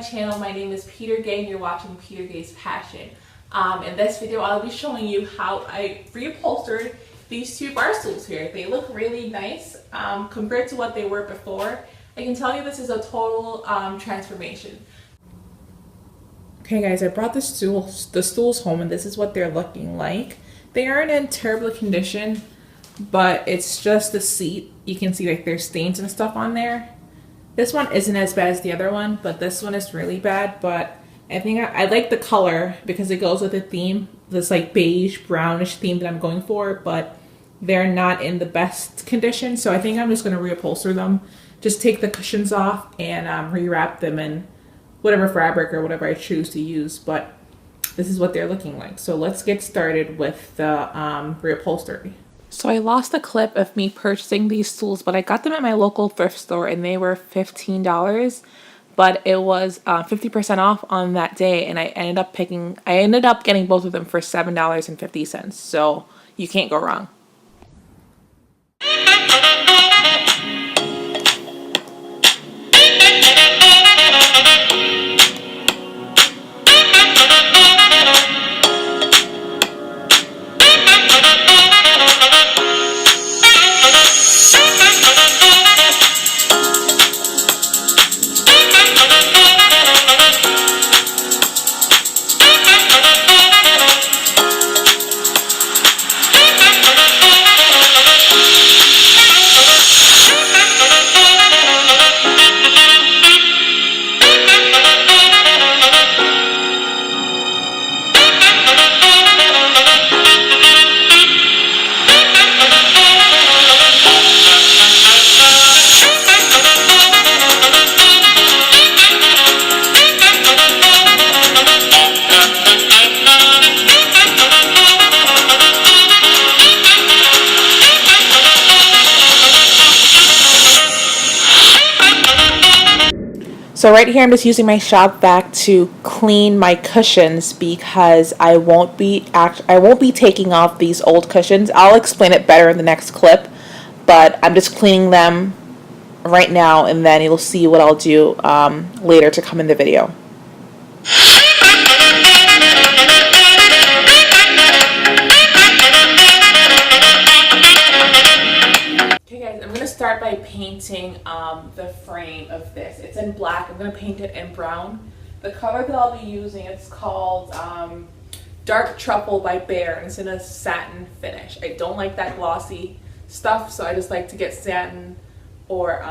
channel. My name is Peter Gay and you're watching Peter Gay's Passion. In this video, I'll be showing you how I reupholstered these two bar stools here. They look really nice compared to what they were before. I can tell you this is a total transformation. Okay guys, I brought the stools home and this is what they're looking like. They aren't in terrible condition, but it's just the seat. You can see like there's stains and stuff on there. This one isn't as bad as the other one, but this one is really bad. But I think I like the color because it goes with the theme, this like beige brownish theme that I'm going for, but they're not in the best condition. So I think I'm just going to reupholster them. Just take the cushions off and rewrap them in whatever fabric or whatever I choose to use. But this is what they're looking like. So let's get started with the reupholstery. So I lost a clip of me purchasing these stools, but I got them at my local thrift store and they were $15, but it was 50% off on that day, and I ended up getting both of them for $7.50. So you can't go wrong. So right here, I'm just using my shop vac to clean my cushions because I won't be taking off these old cushions. I'll explain it better in the next clip, but I'm just cleaning them right now, and then you'll see what I'll do later to come in the video. Start by painting the frame of this. It's in black. I'm going to paint it in brown. The color that I'll be using, it's called Dark Truffle by Behr, and it's in a satin finish. I don't like that glossy stuff, so I just like to get satin or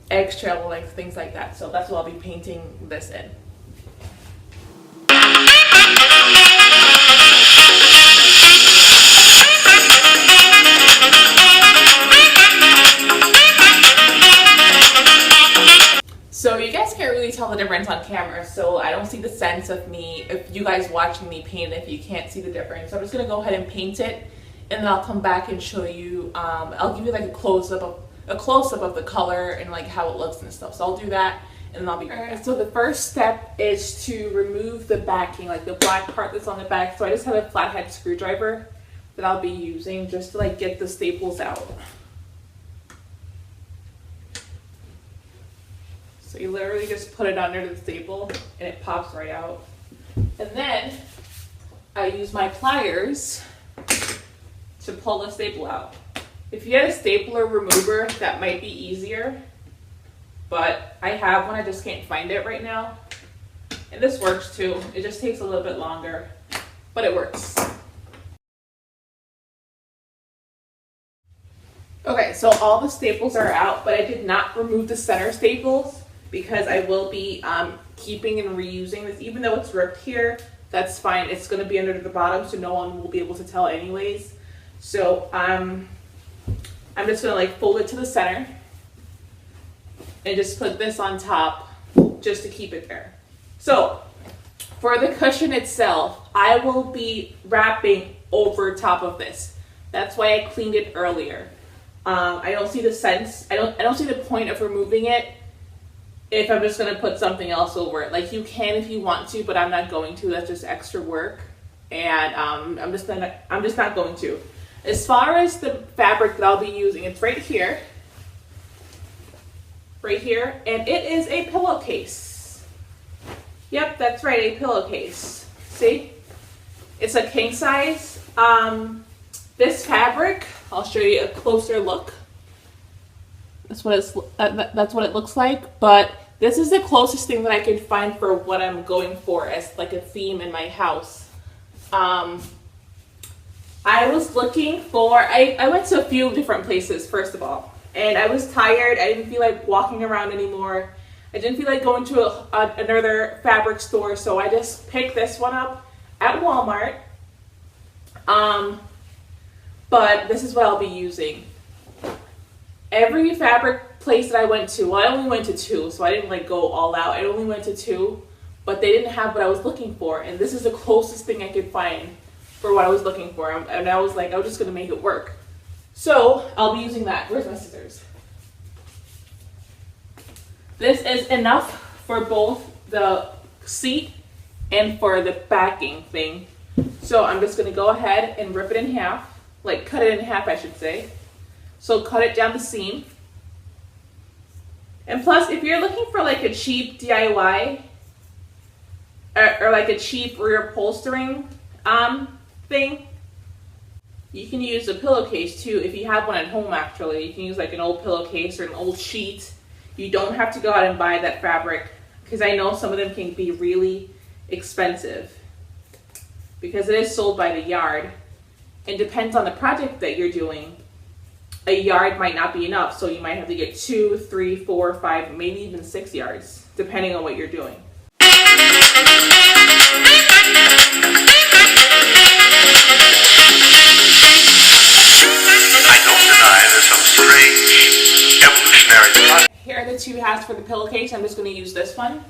eggshell, like things like that. So that's what I'll be painting this in. So you guys can't really tell the difference on camera, so I don't see the sense of me, if you guys watching me paint it, if you can't see the difference. So I'm just going to go ahead and paint it, and then I'll come back and show you, I'll give you like a close-up of the color and like how it looks and stuff. So I'll do that, and then I'll be right back. So the first step is to remove the backing, like the black part that's on the back. So I just have a flathead screwdriver that I'll be using just to like get the staples out. So you literally just put it under the staple and it pops right out. And then I use my pliers to pull the staple out. If you had a stapler remover, that might be easier, but I have one, I just can't find it right now. And this works too. It just takes a little bit longer, but it works. Okay, so all the staples are out, but I did not remove the center staples, because I will be keeping and reusing this. Even though it's ripped here, that's fine. It's going to be under the bottom, so no one will be able to tell anyways. So I'm just going to like fold it to the center and just put this on top just to keep it there. So for the cushion itself, I will be wrapping over top of this. That's why I cleaned it earlier. I don't see the sense. I don't see the point of removing it if I'm just going to put something else over it. Like, you can if you want to, but I'm not going to. That's just extra work, and I'm just not going to. As far as the fabric that I'll be using, it's right here, and it is a pillowcase. Yep, that's right, a pillowcase. See? It's a king size. This fabric, I'll show you a closer look. That's what it looks like, but this is the closest thing that I can find for what I'm going for as like a theme in my house. I was looking for, I went to a few different places, first of all, and I was tired. I didn't feel like walking around anymore. I didn't feel like going to another fabric store, so I just picked this one up at Walmart. But this is what I'll be using. Every fabric place that I went to, well, I only went to 2, so I didn't like go all out. I only went to 2, but they didn't have what I was looking for, and this is the closest thing I could find for what I was looking for, and I was like, I was just gonna make it work. So I'll be using that. Where's my scissors? This is enough for both the seat and for the backing thing. So I'm just gonna go ahead and rip it in half, like cut it in half, I should say. So cut it down the seam. And plus, if you're looking for like a cheap DIY or like a cheap reupholstering thing, you can use a pillowcase too. If you have one at home, actually, you can use like an old pillowcase or an old sheet. You don't have to go out and buy that fabric, because I know some of them can be really expensive because it is sold by the yard. It depends on the project that you're doing. A yard might not be enough, so you might have to get 2, 3, 4, 5, maybe even 6 yards, depending on what you're doing. I don't deny there's some strange evolutionary process. Here are the 2 halves for the pillowcase. I'm just going to use this one.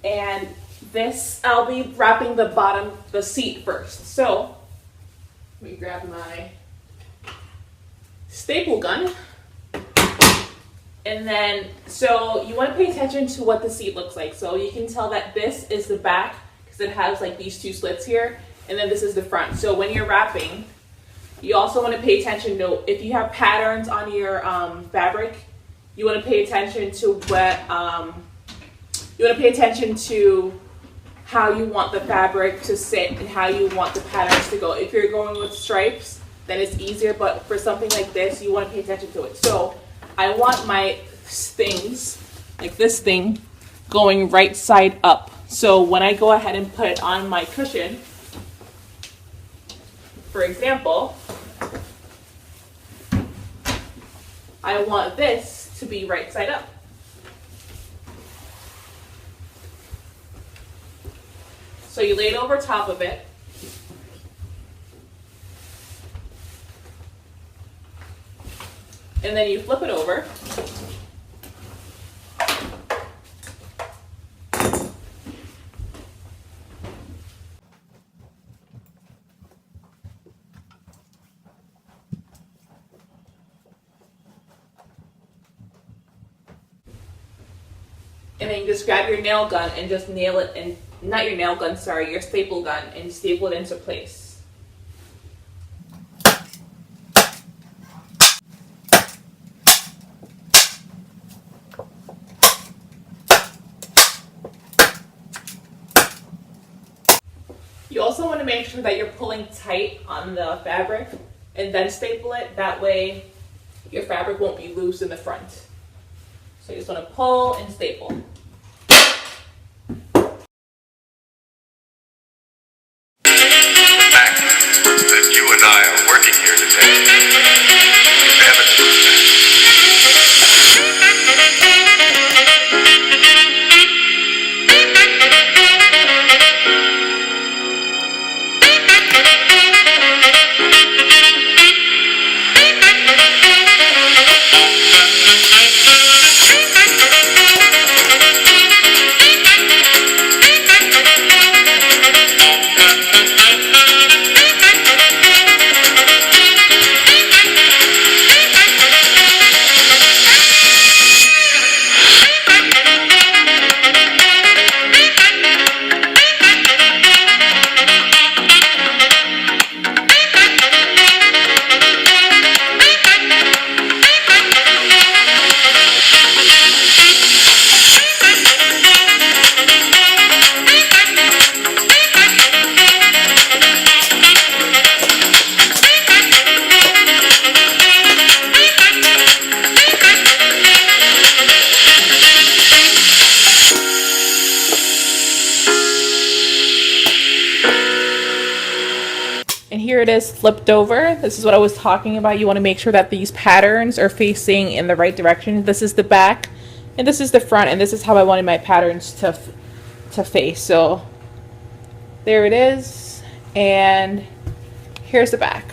And this, I'll be wrapping the bottom, the seat first. So, let me grab my staple gun. And then, so you want to pay attention to what the seat looks like. So you can tell that this is the back, because it has like these 2 slits here. And then this is the front. So when you're wrapping, you also want to pay attention to, if you have patterns on your fabric, you want to pay attention to what, you want to pay attention to how you want the fabric to sit and how you want the patterns to go. If you're going with stripes, then it's easier, but for something like this, you want to pay attention to it. So I want my things, like this thing, going right side up. So when I go ahead and put it on my cushion, for example, I want this to be right side up. So you lay it over top of it. And then you flip it over. And then you just grab your nail gun and just nail it, and not your nail gun, sorry, your staple gun, and staple it into place. You also want to make sure that you're pulling tight on the fabric and then staple it. That way your fabric won't be loose in the front. So you just want to pull and staple. That you and I are working here today is evidence of that. And here it is flipped over. This is what I was talking about. You want to make sure that these patterns are facing in the right direction. This is the back and this is the front, and this is how I wanted my patterns to face. So there it is, and here's the back.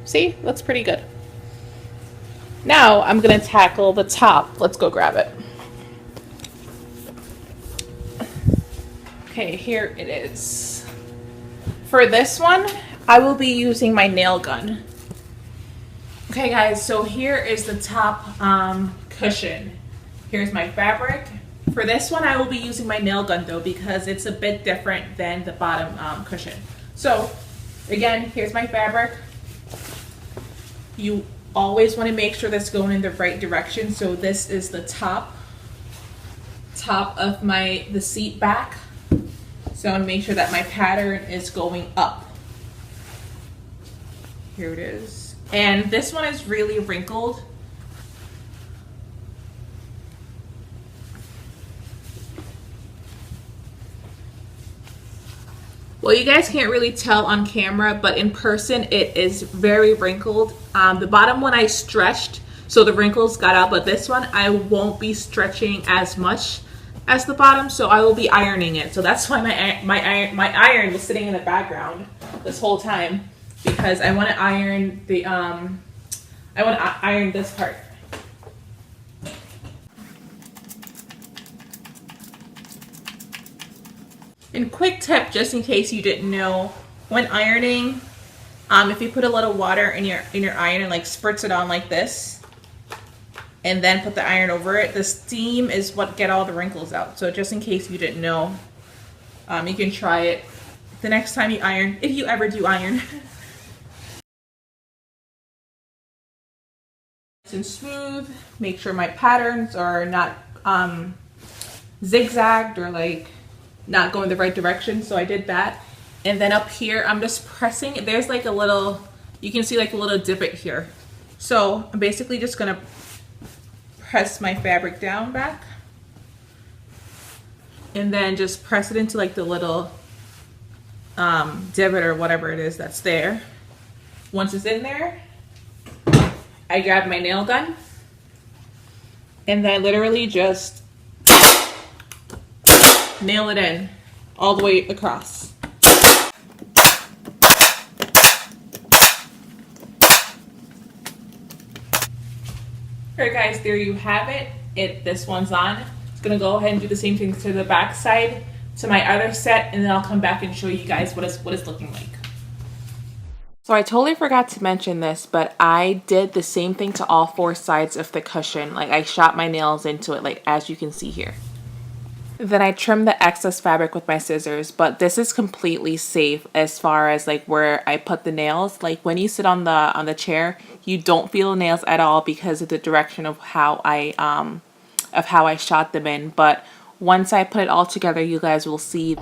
See, looks pretty good. Now I'm gonna tackle the top. Let's go grab it. Okay, here it is. For this one, I will be using my nail gun. Okay guys, so here is the top cushion. Here's my fabric. For this one, I will be using my nail gun though, because it's a bit different than the bottom cushion. So again, here's my fabric. You always want to make sure that's going in the right direction. So this is the top of the seat back. So I want to make sure that my pattern is going up. Here it is. And this one is really wrinkled. Well, you guys can't really tell on camera, but in person it is very wrinkled. The bottom one I stretched, so the wrinkles got out, but this one I won't be stretching as much as the bottom, so I will be ironing it. So that's why my iron was sitting in the background this whole time, because I want to iron the iron this part. And quick tip, just in case you didn't know, when ironing, if you put a little water in your iron and like spritz it on like this, and then put the iron over it, the steam is what get all the wrinkles out. So just in case you didn't know, you can try it the next time you iron, if you ever do iron. Nice and smooth. Make sure my patterns are not zigzagged or like not going the right direction. So I did that. And then up here, I'm just pressing. There's like a little, you can see like a little divot here. So I'm basically just gonna press my fabric down back and then just press it into like the little divot or whatever it is that's there. Once it's in there, I grab my nail gun and then literally just nail it in all the way across. Alright guys, there you have it. This one's on. It's gonna go ahead and do the same thing to the back side, to my other set, and then I'll come back and show you guys what it's looking like. So I totally forgot to mention this, but I did the same thing to all four sides of the cushion. Like I shot my nails into it, like as you can see here. Then I trimmed the excess fabric with my scissors, but this is completely safe as far as like where I put the nails. Like when you sit on the chair, you don't feel the nails at all because of the direction of how I shot them in. But once I put it all together, you guys will see.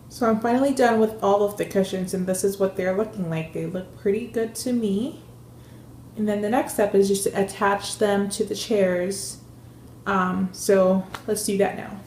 So I'm finally done with all of the cushions, and this is what they're looking like. They look pretty good to me. And then the next step is just to attach them to the chairs. So let's do that now.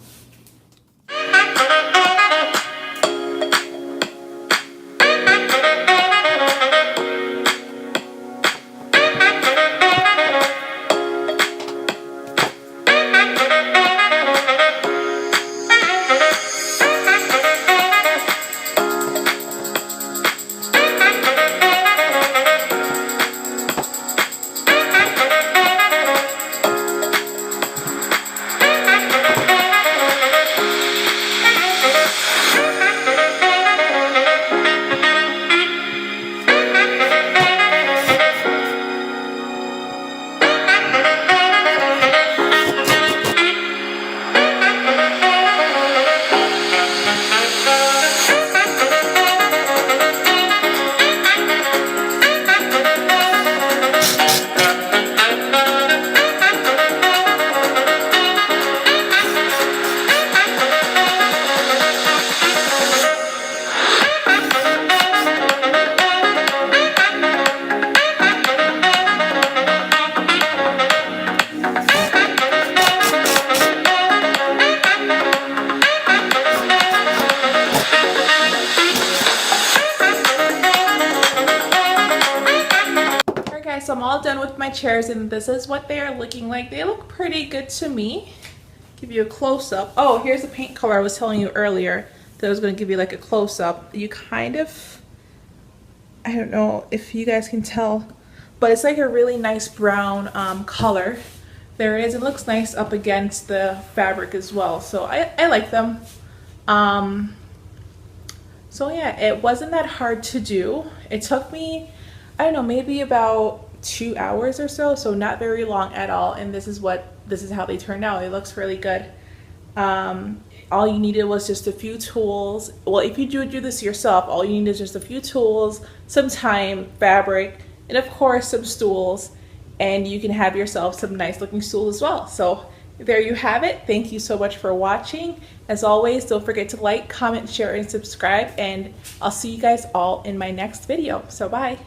all done with my chairs, and this is what they are looking like. They look pretty good to me. Give you a close-up. Oh, here's the paint color I was telling you earlier that I was going to give you like a close-up. You kind of, I don't know if you guys can tell, but it's like a really nice brown color. There it is. It looks nice up against the fabric as well, so I like them. So yeah, it wasn't that hard to do. It took me, I don't know, maybe about 2 hours or so, so not very long at all. And this is how they turned out. It looks really good. All you needed was just a few tools. Well, if you do this yourself, all you need is just a few tools, some time, fabric, and of course some stools, and you can have yourself some nice looking stools as well. So there you have it. Thank you so much for watching. As always, don't forget to like, comment, share, and subscribe, and I'll see you guys all in my next video. So bye.